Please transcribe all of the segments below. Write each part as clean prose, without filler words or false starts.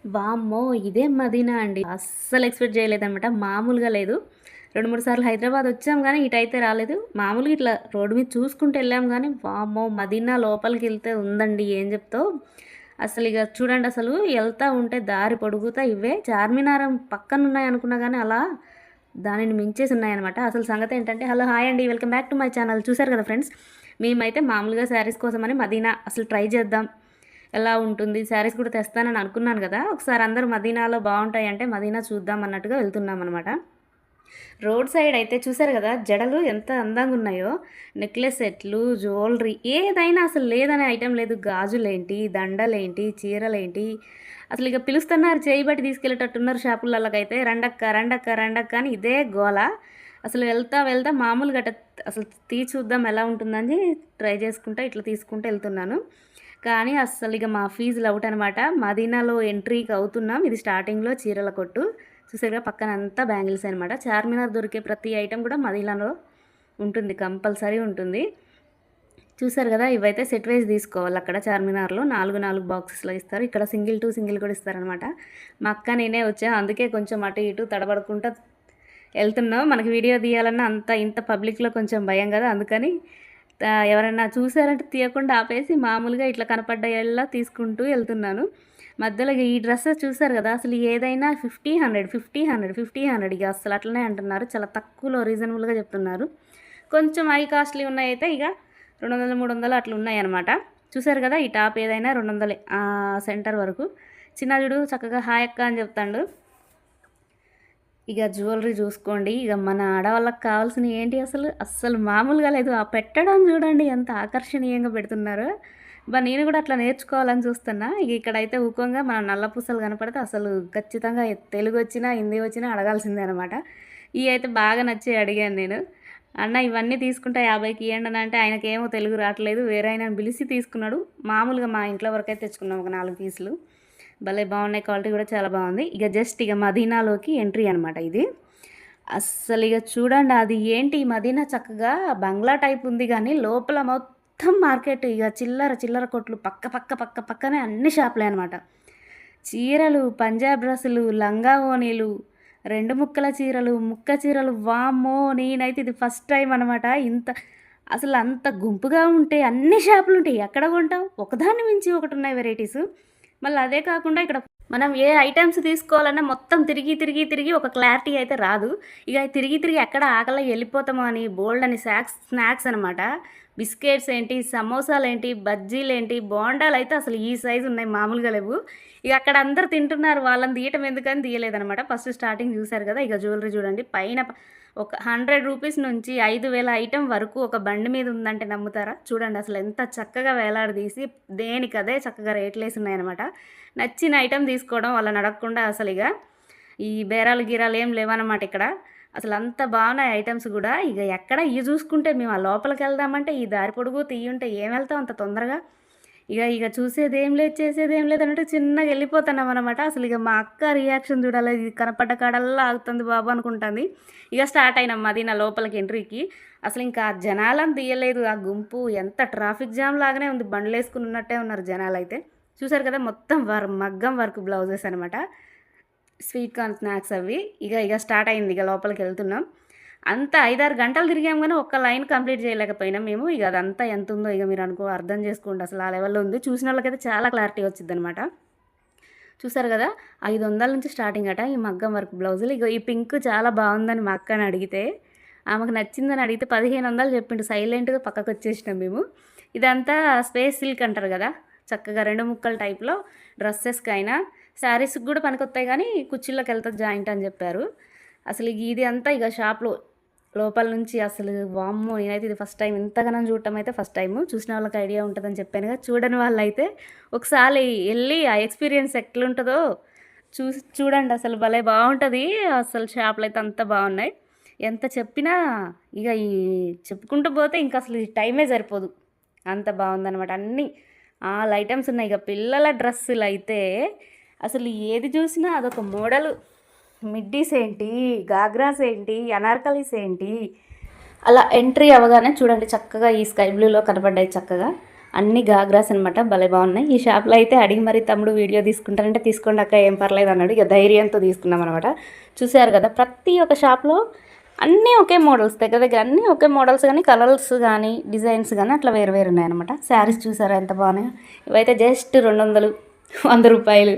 వామ్మో! ఇదే మదీనా అండి. అస్సలు ఎక్స్‌పెక్ట్ చేయలేదనమాట. మామూలుగా లేదు. 2, 3 సార్లు హైదరాబాద్ వచ్చాం గానీ, ఇటైతే రాలేదు. మామూలుగా ఇట్లా రోడ్డు మీద చూసుకుంటూ ఎళ్ళాం గానీ, వామ్మో! మదీనా లోపలికెళ్తే ఉందండి ఏం చెప్తావు. అసలిగ చూడండి ఎళ్తా ఉంటే దారి పొడుగుతా ఇవే చార్మినారం పక్కనున్నాయనుకున్నా గానీ, అలా దానిని మించేసి ఉన్నాయనమాట. అసలు సంగతేంటంటే హలో! హాయ్ అండి. Welcome back to my channel. చూసారు కదా ఫ్రెండ్స్, మేమైతే మామూలుగా శారీస్ కోసమని మదీనా అసలు ట్రై చేద్దాం. ఎలా ఉంటుంది? శారీస్ కూడా తెస్తానని అనుకున్నాను గదా! ఒకసారి అందరూ మదీనాలో బావుంటాయంటే మదీనా చూద్దాం అన్నట్టుగా వెళ్తున్నామనమాట. రోడ్ సైడ్ అయితే చూసారు గదా! జడలు ఎంత అందంగున్నాయో. నెక్లెస్ సెట్లు, జ్యువెలరీ ఏదైనా అసలు లేదనే ఐటెమ్ లేదు. గాజులేంటి, దండలేంటి, చీరలేంటి అసలిక పిలుస్తున్నారు చేయి బట్టి తీసుకెళ్ళేటట్టున్నారు షాపులల్లకైతే. రండక్క, రండక్క, రండక్క అని ఇదే గోల. అసలు వెళ్తా, వెళ్తా మామూలుగా అసలు చూద్దాం ఎలా ఉంటుందని ట్రై చేసుకుంటా ఇట్లా తీసుకుంటూ ఎళ్తున్నాను. కానీ అస్సలిగ మా ఫీజులు అవుట్ అనమాట. మదీనాలో ఎంట్రీకి అవుతున్నాం. ఇది స్టార్టింగ్‌లో చీరల కొట్టు. చూసారుగా పక్కన అంతా బ్యాంగిల్స్ అనమాట. చార్మినార్ దొరికే ప్రతి ఐటెం కూడా మదీనాలో ఉంటుంది. కంపల్సరీ ఉంటుంది. చూసారు కదా! ఇవైతే సెట్ వైస్ తీసుకోవాలి అక్కడ చార్మినార్‌లో 4, 4 బాక్సెస్‌లో ఇస్తారు. ఇక్కడ సింగిల్ టు సింగిల్ కూడా ఇస్తారనమాట. మా అక్క నేనే వచ్చాం. అందుకే కొంచెం అటు ఇటు తడబడుకుంటా ఎళ్తున్నాం. మనకి వీడియో తీయాలన్నా అంత ఇంత పబ్లిక్‌లో కొంచెం భయం కదా! అందుకని ఎవరన్నా చూసారంటే తీయకుండా ఆపేసి మామూలుగా ఇట్లా కనపడ్డయల్లా తీసుకుంటూ ఎళ్తున్నాను. మధ్యలో ఈ డ్రెసెస్ చూసారు కదా! అసలు ఏదైనా 50, 100, 50, 100, 50, 100 ఇగ అస్సలు అట్లనే అంటున్నారు. చాలా తక్కువలో రీజనబుల్‌గా చెప్తున్నారు. కొంచెం హై కాస్ట్‌లీ ఉన్నాయైతే ఇగ 200, 300 అట్లా ఉన్నాయన్నమాట. చూసారు కదా! ఈ టాప్ ఏదైనా 200 సెంటర్ వరకు. చిన్నాజుడు చక్కగా హాయ్ అక్క అని చెప్తాండు. ఇక జ్యువెలరీ చూసుకోండి. ఇక మన ఆడవాళ్ళకి కావాల్సినవి ఏంటి అస్సలు మామూలుగా లేదు. ఆ పెట్టడం చూడండి ఎంత ఆకర్షణీయంగా పెడుతున్నారో. నేను కూడా అట్లా నేర్చుకోవాలని చూస్తున్నా. ఇక ఇక్కడైతే ఊకంగా మన నల్ల పూసలు కనపడితే అసలు ఖచ్చితంగా తెలుగు వచ్చినా, హిందీ వచ్చినా అడగాల్సిందే అనమాట. ఇవి అయితే బాగా నచ్చి అడిగాను నేను. అన్న ఇవన్నీ తీసుకుంటా 50కి ఇయ్యండి అని అంటే ఆయనకేమో తెలుగు రావట్లేదు. వేరే ఆయనని పిలిచి తీసుకున్నాడు. మామూలుగా మా ఇంట్లో వరకైతే తెచ్చుకున్నాం ఒక 4 పీసులు. భలే బాగున్నాయి. క్వాలిటీ కూడా చాలా బాగుంది. ఇక మదీనాలోకి ఎంట్రీ అనమాట ఇది. అస్సలు చూడండి అది ఏంటి మదీనా చక్కగా బంగ్లా టైప్ ఉంది కానీ లోపల మొత్తం మార్కెట్ ఇక చిల్లర చిల్లర కొట్లు పక్కనే అన్ని షాపులే అనమాట. చీరలు, పంజాబ్ డ్రెస్సులు, లంగా ఓణీలు, 2 ముక్కల చీరలు, ముక్క చీరలు వామ్మో! నేనైతే ఇది ఫస్ట్ టైం అనమాట. అసలు అంత గుంపుగా ఉంటే అన్ని షాపులుంటాయి. ఎక్కడ కొంటాం? ఒకదాన్ని మించి ఒకటి ఉన్నాయి వెరైటీసు. మళ్ళీ అదే కాకుండా ఇక్కడ మనం ఏ ఐటమ్స్ తీసుకోవాలన్నా మొత్తం తిరిగి ఒక క్లారిటీ అయితే రాదు. ఇక తిరిగి ఎక్కడ ఆకలి వెళ్ళిపోతామో అని బోల్డ్ అని స్నాక్స్ అనమాట. బిస్కెట్స్ ఏంటి, సమోసాలు ఏంటి, బజ్జీలు ఏంటి, బోండాలు అయితే అసలు ఈ సైజు ఉన్నాయి, మామూలుగా లేవు. ఇక అక్కడ అందరు తింటున్నారు, వాళ్ళని తీయటం ఎందుకని తీయలేదనమాట. ఫస్ట్ స్టార్టింగ్ చూశారు కదా. ఇక జ్యువెలరీ చూడండి, పైన ఒక 100 రూపీస్ నుంచి 5,000 ఐటెం వరకు ఒక బండి మీద ఉందంటే నమ్ముతారా? చూడండి అసలు ఎంత చక్కగా వేలాడదీసి దేనికదే చక్కగా రేట్లేసి ఉన్నాయన్నమాట. నచ్చిన ఐటెం తీసుకోవడం వాళ్ళని అడగకుండా ఈ బేరాలు గీరాలు ఏం లేవన్నమాట ఇక్కడ. అసలు అంత బాగున్నాయి ఐటమ్స్ కూడా. ఇక ఎక్కడ ఇవి చూసుకుంటే మేము ఆ లోపలికి వెళ్దామంటే ఈ దారి పొడుగు తీయుంటే ఏం వెళ్తాం అంత తొందరగా. ఇక చూసేదేం లేదు, చేసేదేం లేదు అన్నట్టు చిన్నగా వెళ్ళిపోతున్నాం అనమాట. అసలు ఇక మా అక్క రియాక్షన్ చూడాలి. ఇది కనపడ్డ కాడల్లా ఆగుతుంది బాబు అనుకుంటుంది. ఇక స్టార్ట్ అయినాం మదీనా లోపలికి ఎంట్రీకి. అసలు ఇంకా జనాలను తీయలేదు. ఆ గుంపు ఎంత ట్రాఫిక్ జామ్ లాగానే ఉంది. బండ్లు వేసుకుని ఉన్నట్టే ఉన్నారు జనాలు అయితే. చూసారు కదా, మొత్తం మగ్గం వర్క్ బ్లౌజెస్ అనమాట. స్వీట్ కార్న్ స్నాక్స్ అవి. ఇక స్టార్ట్ అయింది. ఇక లోపలికి వెళ్తున్నాం. అంత 5-6 గంటలు తిరిగాం కానీ ఒక్క లైన్ కంప్లీట్ చేయలేకపోయినాం మేము. ఇక అదంతా ఎంత ఉందో ఇక మీరు అర్థం చేసుకోండి. అసలు ఆ లెవెల్లో ఉంది. చూసిన వాళ్ళకైతే చాలా క్లారిటీ వచ్చింది అనమాట. చూసారు కదా, 500 నుంచి స్టార్టింగ్ అట ఈ మగ్గం వర్క్ బ్లౌజులు. ఇక ఈ పింక్ చాలా బాగుందని మా అక్కని అడిగితే, ఆమెకు నచ్చిందని అడిగితే 1500 చెప్పిండు. సైలెంట్గా పక్కకు వచ్చేసినాం మేము. ఇదంతా స్పేస్ సిల్క్ అంటారు కదా, చక్కగా 2 ముక్కల టైప్లో డ్రెస్సెస్కి అయినా శారీస్కి కూడా పనికొస్తాయి కానీ కుర్చీలోకి వెళ్తుంది జాయింట్ అని చెప్పారు. అసలు ఇది అంతా ఇక షాప్లో లోపల నుంచి అసలు వామ్మో! నేనైతే ఇది ఫస్ట్ టైం, ఇంతగానం చూడటం అయితే ఫస్ట్ టైము. చూసిన వాళ్ళకి ఐడియా ఉంటుందని చెప్పాను కదా. చూడని వాళ్ళైతే ఒకసారి వెళ్ళి ఆ ఎక్స్పీరియన్స్ ఎట్లుంటుందో చూడండి. అసలు భలే బాగుంటుంది. అసలు షాపులు అయితే అంత బాగున్నాయి. ఎంత చెప్పినా ఇక చెప్పుకుంటూ పోతే ఇంకా అసలు ఈ టైమే సరిపోదు, అంత బాగుందన్నమాట. అన్నీ ఆల్ ఐటమ్స్ ఉన్నాయి. ఇక పిల్లల డ్రెస్సులు అయితే అసలు ఏది చూసినా అదొక మోడలు. మిడ్డీస్ ఏంటి, గాగ్రాస్ ఏంటి, అనార్కలీస్ ఏంటి, అలా ఎంట్రీ అవ్వగానే చూడండి చక్కగా ఈ స్కై బ్లూలో కనపడ్డాయి చక్కగా అన్ని గాగ్రాస్ అనమాట, భలే బాగున్నాయి. ఈ షాప్లో అయితే అడిగి మరి తమ్ముడు వీడియో తీసుకుంటానంటే తీసుకోండి అక్క ఏం పర్లేదు అన్నాడు. ఇక ధైర్యంతో తీసుకున్నాం అనమాట. చూసారు కదా, ప్రతి ఒక్క షాప్లో అన్నీ ఒకే మోడల్స్, దగ్గర దగ్గర అన్నీ ఒకే మోడల్స్, కానీ కలర్స్ కానీ డిజైన్స్ కానీ అట్లా వేరు వేరు ఉన్నాయన్నమాట. శారీస్ చూసారా ఎంత బాగున్నాయో. ఇవైతే జస్ట్ 200, 100 రూపాయలు.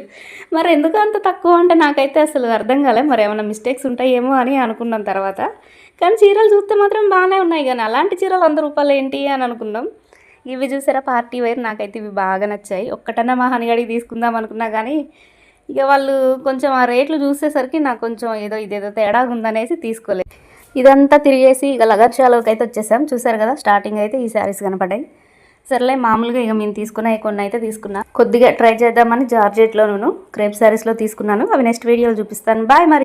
మరి ఎందుకు అంత తక్కువ అంటే నాకైతే అసలు అర్థం కాలే. మరి ఏమైనా మిస్టేక్స్ ఉంటాయేమో అని అనుకున్నాం తర్వాత. కానీ చీరలు చూస్తే మాత్రం బాగానే ఉన్నాయి, కానీ అలాంటి చీరలు 100 రూపాయలు ఏంటి అని అనుకున్నాం. ఇవి చూసారా పార్టీ వేర్, నాకైతే ఇవి బాగా నచ్చాయి. ఒక్కటన్నా మా హనిగడికి తీసుకుందాం అనుకున్నా, కానీ ఇక వాళ్ళు కొంచెం ఆ రేట్లు చూసేసరికి నాకు కొంచెం ఇదేదో తేడా ఉందనేసి తీసుకోలేదు. ఇదంతా తిరిగేసి ఇక లగర్షాలోకి అయితే వచ్చేసాం. చూసారు కదా, స్టార్టింగ్ అయితే ఈ శారీస్ కనపడ్డాయి. సర్లే మామూలుగా ఇక మేము తీసుకున్నాయి కొన్ని అయితే తీసుకున్నా. కొద్దిగా ట్రై చేద్దామని జార్జెట్లోను క్రేప్ శారీస్లో తీసుకున్నాను. అవి నెక్స్ట్ వీడియోలో చూపిస్తాను. బాయ్ మరి.